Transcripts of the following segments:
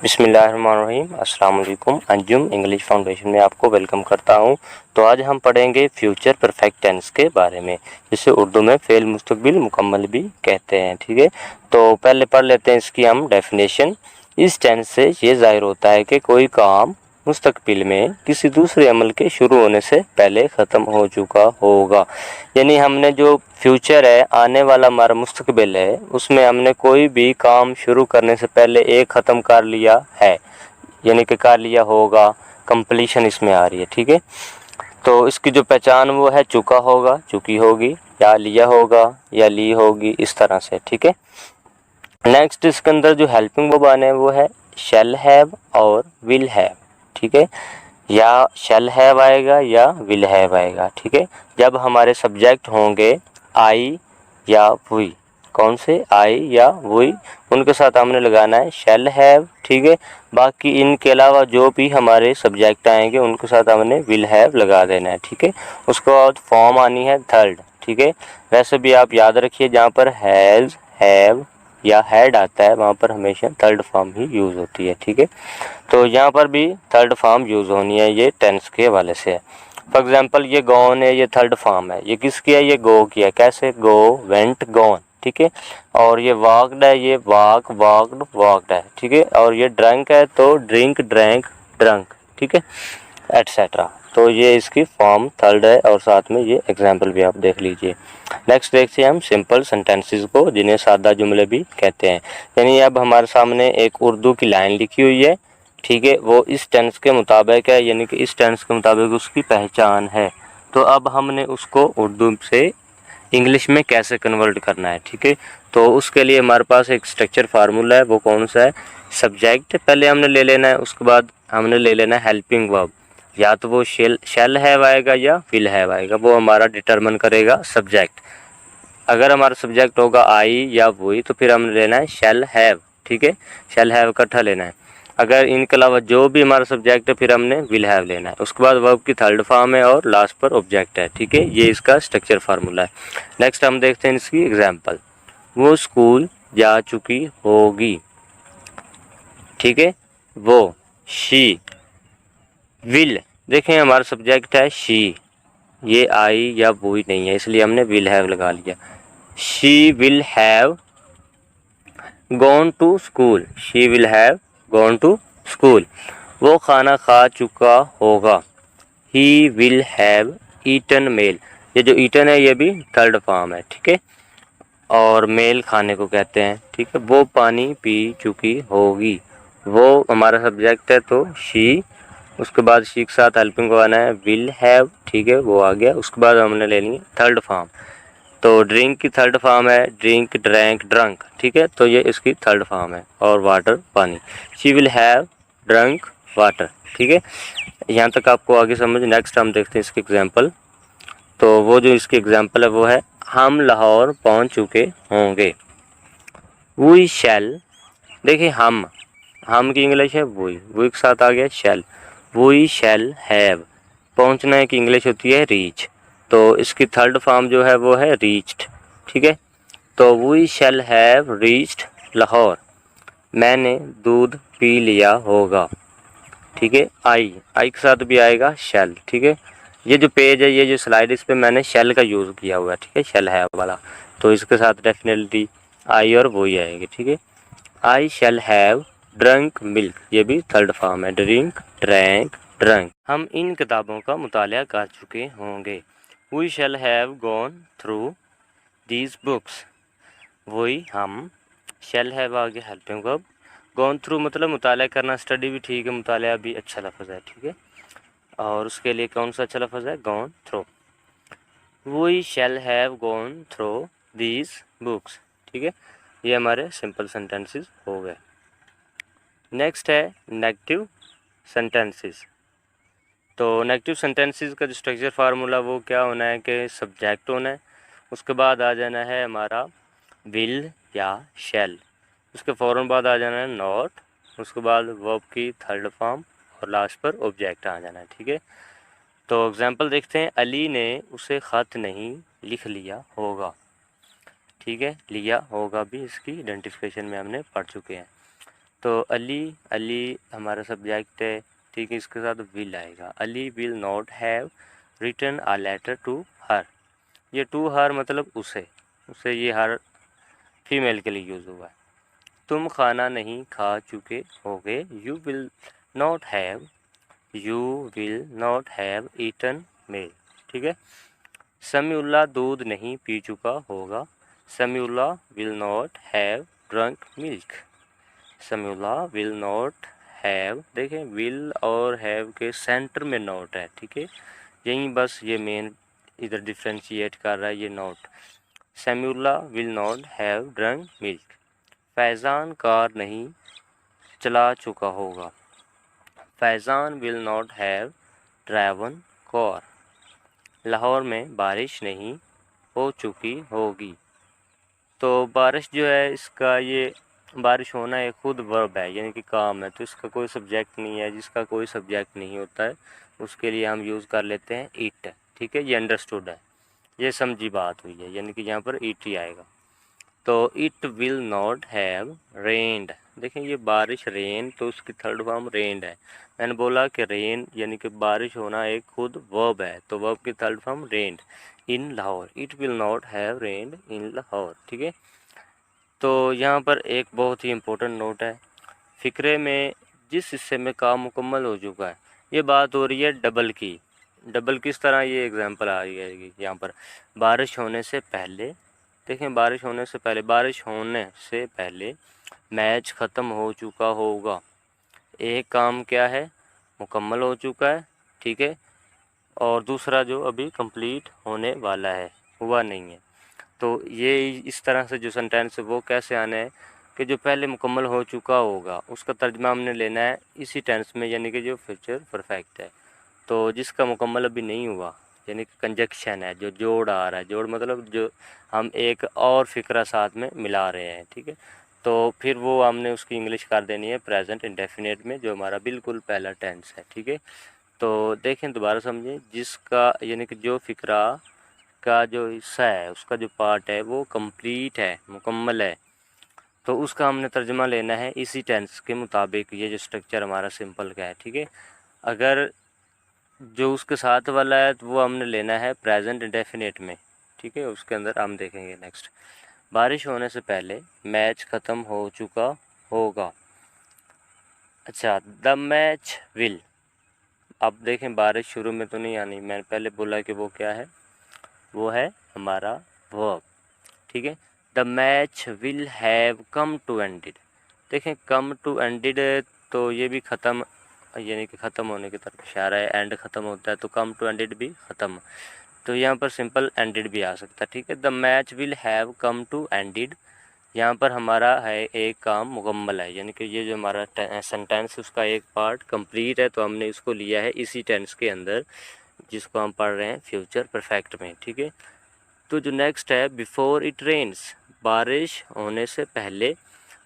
बिस्मिल्लाहिर्रहमानिर्रहीम। अस्सलाम वालेकुम। अंजुम इंग्लिश फाउंडेशन में आपको वेलकम करता हूं। तो आज हम पढ़ेंगे फ्यूचर परफेक्ट टेंस के बारे में, जिसे उर्दू में फेल मुस्तकबिल मुकम्मल भी कहते हैं। ठीक है, तो पहले पढ़ लेते हैं इसकी हम डेफिनेशन। इस टेंस से ये जाहिर होता है कि कोई काम मुस्तकबिल में किसी दूसरे अमल के शुरू होने से पहले ख़त्म हो चुका होगा। यानी हमने जो फ्यूचर है, आने वाला हमारा मुस्तकबिल है, उसमें हमने कोई भी काम शुरू करने से पहले एक ख़त्म कर लिया है, यानी कि कर लिया होगा। कंप्लीशन इसमें आ रही है। ठीक है, तो इसकी जो पहचान वो है चुका होगा, चुकी होगी, या लिया होगा या ली होगी, इस तरह से। ठीक है, नेक्स्ट इसके अंदर जो हेल्पिंग वर्ब आने हैं वो है शैल हैव और विल हैव। ठीक है, या शैल हैव आएगा या विल हैव आएगा। ठीक है, जब हमारे सब्जेक्ट होंगे आई या वी, कौन से आई या वी, उनके साथ हमने लगाना है शैल हैव। ठीक है, बाकी इनके अलावा जो भी हमारे सब्जेक्ट आएंगे उनके साथ हमने विल हैव लगा देना है। ठीक है, उसके बाद फॉर्म आनी है थर्ड। ठीक है, वैसे भी आप याद रखिए जहाँ पर हैज़, हैव या हैड आता है वहाँ पर हमेशा थर्ड फॉर्म ही यूज़ होती है। ठीक है, तो यहाँ पर भी थर्ड फॉर्म यूज़ होनी है, ये टेंस के हवाले से है। फॉर एग्जांपल ये गॉन है, ये थर्ड फॉर्म है। ये किसकी है? ये गो की है। कैसे? गो, वेंट, गॉन। ठीक है, और ये वॉक्ड है, ये वॉक, वॉक्ड, वॉक्ड है। ठीक है, और ये ड्रंक है तो ड्रिंक, ड्रैंक, ड्रंक। ठीक है, एटसेट्रा। तो ये इसकी फॉर्म थर्ड है, और साथ में ये एग्जाम्पल भी आप देख लीजिए। नेक्स्ट देखते हैं हम सिंपल सेंटेंसेस को, जिन्हें सादा जुमले भी कहते हैं। यानी अब हमारे सामने एक उर्दू की लाइन लिखी हुई है। ठीक है, वो इस टेंस के मुताबिक है, यानी कि इस टेंस के मुताबिक उसकी पहचान है। तो अब हमने उसको उर्दू से इंग्लिश में कैसे कन्वर्ट करना है। ठीक है, तो उसके लिए हमारे पास एक स्ट्रक्चर फार्मूला है। वो कौन सा है? सब्जेक्ट पहले हमने ले लेना है, उसके बाद हमने ले लेना है हेल्पिंग वर्ब। या तो वो शैल हैव आएगा या विल हैव आएगा, वो हमारा डिटरमिन करेगा सब्जेक्ट। अगर हमारा सब्जेक्ट होगा आई या वही, तो फिर हमने लेना है शैल हैव। ठीक है, शैल हैव इकट्ठा लेना है। अगर इनके अलावा जो भी हमारा सब्जेक्ट है, फिर हमने विल हैव लेना है। उसके बाद वर्ब की थर्ड फॉर्म है और लास्ट पर ऑब्जेक्ट है। ठीक है, ये इसका स्ट्रक्चर फार्मूला है। नेक्स्ट हम देखते हैं इसकी एग्जाम्पल। वो स्कूल जा चुकी होगी। ठीक है, वो, शी, विल, देखें हमारा सब्जेक्ट है शी, ये आई या वो ही नहीं है, इसलिए हमने विल हैव लगा लिया। She will have gone to school, she will have gone to school. वो खाना खा चुका होगा। He will have eaten meal, ये जो ईटन है ये भी थर्ड फॉर्म है। ठीक है, और मेल खाने को कहते हैं। ठीक है, वो पानी पी चुकी होगी। वो हमारा सब्जेक्ट है तो शी, उसके बाद शी के साथ हेल्पिंग को आना है विल हैव। ठीक है, वो आ गया। उसके बाद हमने ले ली थर्ड फॉर्म, तो ड्रिंक की थर्ड फॉर्म है ड्रिंक, ड्रैंक, ड्रंक। ठीक है, तो ये इसकी थर्ड फॉर्म है। और वाटर, पानी। She will have drunk water. ठीक है, यहाँ तक आपको आगे समझ। नेक्स्ट हम देखते हैं इसकी एग्जाम्पल। तो वो जो इसकी एग्जाम्पल है वो है हम लाहौर पहुँच चुके होंगे। वी शैल, देखिए हम की इंग्लिश है वही के साथ आ गया शैल। वी शैल हैव, पहुंचना की इंग्लिश होती है रीच, तो इसकी थर्ड फॉर्म जो है वो है रीच्ड। ठीक है, तो we shall have reached Lahore. मैंने दूध पी लिया होगा। ठीक है, आई के साथ भी आएगा शैल। ठीक है, ये जो पेज है, ये जो स्लाइड, इस पे मैंने शैल का यूज़ किया हुआ है। ठीक है, शैल हैव वाला, तो इसके साथ डेफिनेटली आई और वो ही आएगी। ठीक है, I shall have drunk milk, ये भी थर्ड फॉर्म है ड्रिंक, ड्रैंक, ड्रंक। हम इन किताबों का मुतालिया कर चुके होंगे। We shall have gone through these books. वही हम, शैल हैव आगे हेल्पिंग वर्ब, गॉन थ्रू मतलब मुतालिया करना, स्टडी भी ठीक है, मुतालिया भी अच्छा लफ्ज़ है। ठीक है, और उसके लिए कौन सा अच्छा लफ्ज़ है? Gone through. We shall have gone through these books. ठीक है, ये हमारे सिंपल सेंटेंसेस हो गए। नेक्स्ट है नेगेटिव सेंटेंसेस। तो नेगेटिव सेंटेंसेस का जो स्ट्रक्चर फार्मूला वो क्या होना है कि सब्जेक्ट होना है, उसके बाद आ जाना है हमारा विल या शैल, उसके फ़ौरन बाद आ जाना है नॉट, उसके बाद वर्ब की थर्ड फॉर्म, और लास्ट पर ऑब्जेक्ट आ जाना है। ठीक है, तो एग्जांपल देखते हैं। अली ने उसे ख़त नहीं लिख लिया होगा। ठीक है, लिया होगा भी इसकी आइडेंटिफिकेशन में हमने पढ़ चुके हैं। तो अली हमारा सब्जेक्ट है, ठीक है, इसके साथ विल आएगा। Ali will not have written a letter to her. ये टू हर मतलब उसे, ये हर फीमेल के लिए यूज़ हुआ है। तुम खाना नहीं खा चुके होगे, you will not have eaten meal, ठीक है। समीउल्लाह दूध नहीं पी चुका होगा, Samiullah will not have drunk milk. Samiullah will not have, देखें विल और हैव के सेंटर में नॉट है, ठीक है, यही बस ये मेन इधर डिफ्रेंशिएट कर रहा है ये not. Samiullah will not have drunk milk. Faizan car नहीं चला चुका होगा, Faizan will not have driven car. Lahore में बारिश नहीं हो चुकी होगी। तो बारिश जो है इसका, ये बारिश होना एक खुद वर्ब है, यानी कि काम है, तो इसका कोई सब्जेक्ट नहीं है। जिसका कोई सब्जेक्ट नहीं होता है उसके लिए हम यूज़ कर लेते हैं इट, ठीक है। ये अंडरस्टूड है, ये समझी बात हुई है, यानी कि यहाँ पर इट ही आएगा। तो इट विल नॉट हैव रेन्ड, देखें ये बारिश रेन, तो उसकी थर्ड फॉर्म रेन्ड है। मैंने बोला कि रेन यानी कि बारिश होना एक खुद वर्ब है, तो वर्ब की third form rained in Lahore. It will not have rained in Lahore, ठीक है। तो यहाँ पर एक बहुत ही इम्पोर्टेंट नोट है, फ़िक्रे में जिस हिस्से में काम मुकम्मल हो चुका है, ये बात हो रही है डबल की। डबल किस तरह, ये एग्जांपल आ रही है यहाँ पर। बारिश होने से पहले, देखें बारिश होने से पहले, बारिश होने से पहले मैच ख़त्म हो चुका होगा। एक काम क्या है, मुकम्मल हो चुका है, ठीक है, और दूसरा जो अभी कंप्लीट होने वाला है, हुआ नहीं है। तो ये इस तरह से जो सेंटेंस है वो कैसे आना है कि जो पहले मुकम्मल हो चुका होगा उसका तर्जमा हमने लेना है इसी टेंस में, यानी कि जो फ्यूचर परफेक्ट है। तो जिसका मुकम्मल अभी नहीं हुआ, यानी कि कंजक्शन है, जो जोड़ आ रहा है, जोड़ मतलब जो हम एक और फ़िक्रा साथ में मिला रहे हैं, ठीक है। तो फिर वो हमने उसकी इंग्लिश कर देनी है प्रेजेंट इंडेफिनिट में, जो हमारा बिल्कुल पहला टेंस है, ठीक है। तो देखें दोबारा समझें, जिसका यानी कि जो फ़िक्रा का जो हिस्सा है, उसका जो पार्ट है वो कंप्लीट है, मुकम्मल है, तो उसका हमने तर्जुमा लेना है इसी टेंस के मुताबिक। ये जो स्ट्रक्चर हमारा सिंपल का है, ठीक है। अगर जो उसके साथ वाला है तो वो हमने लेना है प्रेजेंट इंडेफिनिट में, ठीक है। उसके अंदर हम देखेंगे नेक्स्ट, बारिश होने से पहले मैच ख़त्म हो चुका होगा। अच्छा, द मैच विल, अब देखें बारिश शुरू में तो नहीं आनी, मैंने पहले बोला कि वो क्या है, वो है हमारा वर्ब, ठीक है। The match will have come to ended, देखें कम टू एंडेड, तो ये भी ख़त्म, यानी कि ख़त्म होने की तरफ इशारा है, एंड ख़त्म होता है तो कम टू एंडेड भी ख़त्म, तो यहाँ पर सिंपल एंडेड भी आ सकता है, ठीक है। The match will have come to ended, यहाँ पर हमारा है एक काम मुकम्मल है, यानी कि ये जो हमारा सेंटेंस उसका एक पार्ट कंप्लीट है, तो हमने इसको लिया है इसी टेंस के अंदर जिसको हम पढ़ रहे हैं फ्यूचर परफेक्ट में, ठीक है। तो जो नेक्स्ट है बिफोर इट रेन्स, बारिश होने से पहले,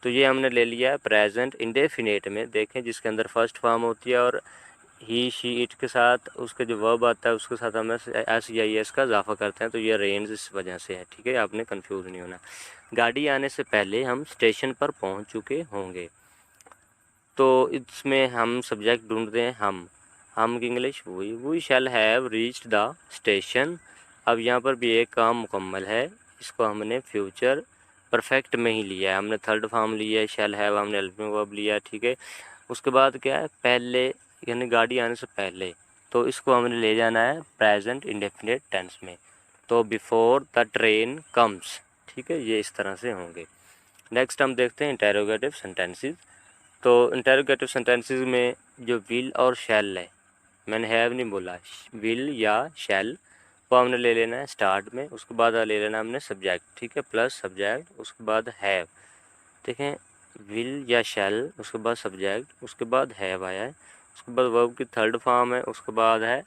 तो ये हमने ले लिया है प्रेजेंट इंडेफिनेट में, देखें जिसके अंदर फर्स्ट फॉर्म होती है और ही शी इट के साथ उसके जो वर्ब आता है उसके साथ हम एस या एस का इजाफा करते हैं, तो ये रेंज इस वजह से है, ठीक है, आपने कंफ्यूज नहीं होना। गाड़ी आने से पहले हम स्टेशन पर पहुंच चुके होंगे, तो इसमें हम सब्जेक्ट ढूंढ रहे हैं हम की English we shall have reached the station. अब यहाँ पर भी एक काम मुकम्मल है, इसको हमने फ्यूचर परफेक्ट में ही लिया है, हमने थर्ड फॉर्म लिया है, शैल हैव हमने हेल्पिंग वर्ब लिया, ठीक है। उसके बाद क्या है, पहले यानी गाड़ी आने से पहले, तो इसको हमने ले जाना है प्रेजेंट इंडेफिनिट टेंस में, तो बिफोर द ट्रेन कम्स, ठीक है, ये इस तरह से होंगे। नेक्स्ट हम देखते हैं इंटेरोगेटिव सेंटेंसेस। तो इंटेरोगेटिव सेंटेंसेस में जो विल और शैल है, मैंने हैव नहीं बोला, विल या शैल, वो हमने ले लेना है स्टार्ट में, उसके बाद ले लेना हमने सब्जेक्ट, ठीक है, प्लस सब्जेक्ट, उसके बाद हैव, देखें विल या शैल, उसके बाद सब्जेक्ट, उसके बाद हैव आया है, उसके बाद वर्ब की थर्ड फॉर्म है, उसके बाद है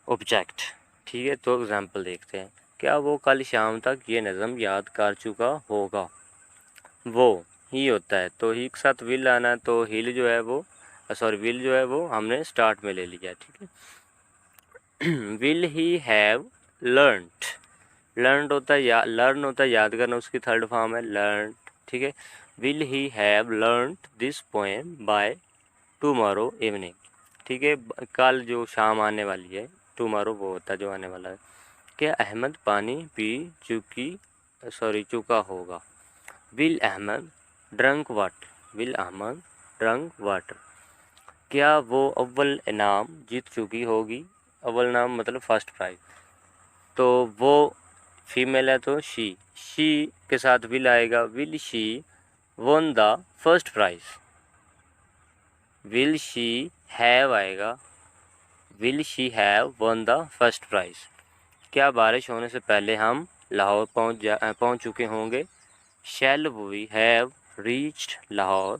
ऑब्जेक्ट, ठीक है। तो एग्जांपल देखते हैं, क्या वो कल शाम तक ये नज़म याद कर चुका होगा, वो ही होता है, तो ही के साथ विल आना, तो हिल जो है वो विल जो है वो हमने स्टार्ट में ले लिया, ठीक है। Will he have learned, learn होता है याद करना, उसकी थर्ड फॉर्म है लर्न, ठीक है। Will he have learned this poem by tomorrow evening. ठीक है, कल जो शाम आने वाली है, टुमारो वो होता है जो आने वाला है। क्या अहमद पानी पी चुका होगा। Will Ahmad drunk water. Will Ahmad drunk water. क्या वो अव्वल इनाम जीत चुकी होगी। अव्वल इनाम मतलब फर्स्ट प्राइज। तो वो फीमेल है तो शी के साथ विल आएगा। Will she won the first prize. Will she have आएगा। Will she have won the first prize. क्या बारिश होने से पहले हम लाहौर पहुंच चुके होंगे। Shall we have reached Lahore.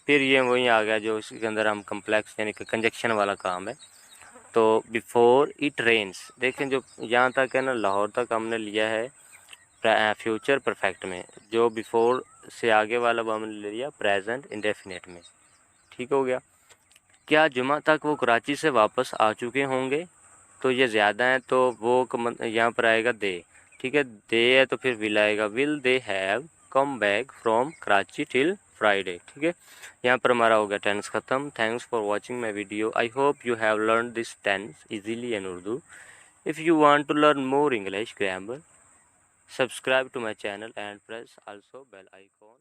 फिर ये वही आ गया जो इसके अंदर हम कम्प्लेक्स यानी कि कंजक्शन वाला काम है। तो बिफोर इट रेन्स, देखें जो यहाँ तक है ना, लाहौर तक हमने लिया है फ्यूचर परफेक्ट में, जो बिफोर से आगे वाला वो हमने ले लिया प्रेजेंट इंडेफिनिट में। ठीक हो गया। क्या जुमा तक वो कराची से वापस आ चुके होंगे। तो ये ज़्यादा है तो वो यहाँ पर आएगा दे। ठीक है, दे है तो फिर विल आएगा। Will they have come back from Karachi till Friday. ठीक है, यहाँ पर हमारा हो गया टेंस ख़त्म। Thanks for watching my video. I hope you have learn this tense easily in Urdu. If you want to learn more English grammar, subscribe to my channel and press also bell icon.